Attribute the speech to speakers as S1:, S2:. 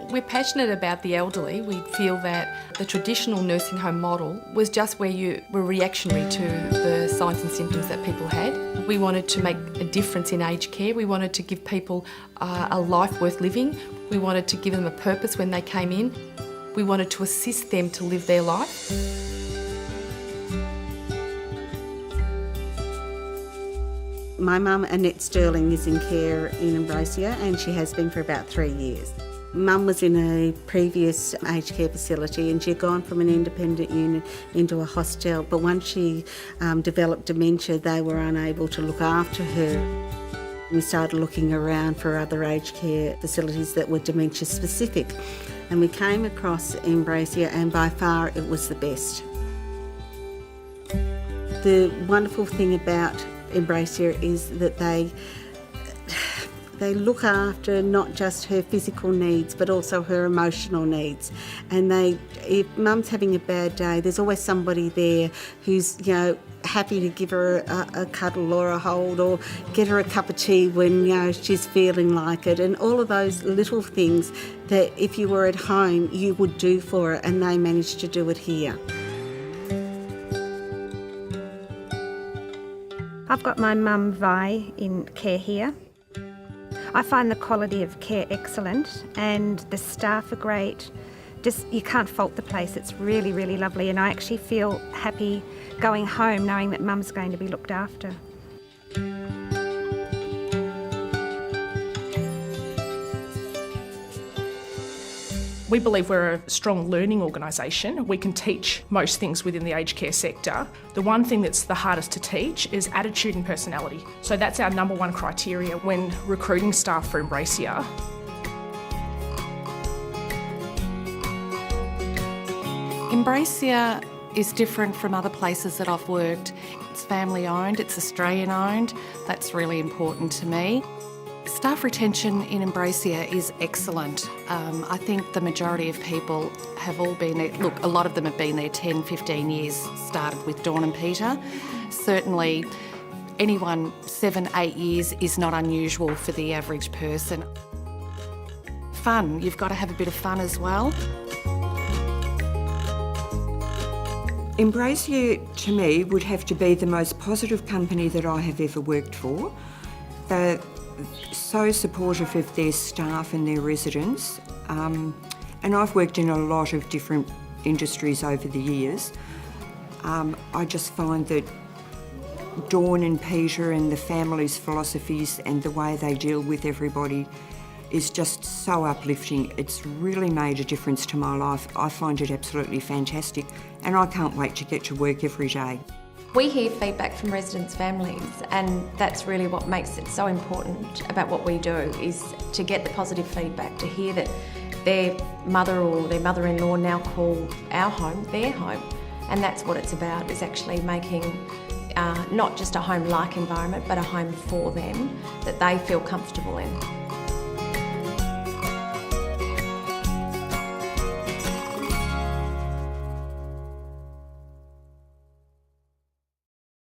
S1: We're passionate about the elderly. We feel that the traditional nursing home model was just where you were reactionary to the signs and symptoms that people had. We wanted to make a difference in aged care. We wanted to give people a life worth living. We wanted to give them a purpose when they came in. We wanted to assist them to live their life.
S2: My mum, Annette Sterling, is in care in Embracia and she has been for about 3 years. Mum was in a previous aged care facility and she'd gone from an independent unit into a hostel, but once she developed dementia, they were unable to look after her. We started looking around for other aged care facilities that were dementia specific, and we came across Embracia, and by far it was the best. The wonderful thing about Embracia is that they look after not just her physical needs but also her emotional needs, and if mum's having a bad day, there's always somebody there who's happy to give her a cuddle or a hold or get her a cup of tea when she's feeling like it, and all of those little things that if you were at home you would do for her, and they managed to do it here.
S3: I've got my mum Vi in care here. I find the quality of care excellent and the staff are great. Just, you can't fault the place. It's really, really lovely, and I actually feel happy going home knowing that mum's going to be looked after.
S4: We believe we're a strong learning organisation. We can teach most things within the aged care sector. The one thing that's the hardest to teach is attitude and personality. So that's our number one criteria when recruiting staff for Embracia.
S5: Embracia is different from other places that I've worked. It's family owned, it's Australian owned. That's really important to me. Staff retention in Embracia is excellent. I think the majority of people have all been there. Look, a lot of them have been there 10, 15 years, started with Dawn and Peter. Certainly anyone 7, 8 years is not unusual for the average person. Fun, you've got to have a bit of fun as well.
S6: Embracia, to me, would have to be the most positive company that I have ever worked for. They're so supportive of their staff and their residents. And I've worked in a lot of different industries over the years. I just find that Dawn and Peter and the family's philosophies and the way they deal with everybody is just so uplifting. It's really made a difference to my life. I find it absolutely fantastic, and I can't wait to get to work every day.
S7: We hear feedback from residents' families, and that's really what makes it so important about what we do, is to get the positive feedback, to hear that their mother or their mother-in-law now call our home their home. And that's what it's about, is actually making not just a home-like environment, but a home for them that they feel comfortable in.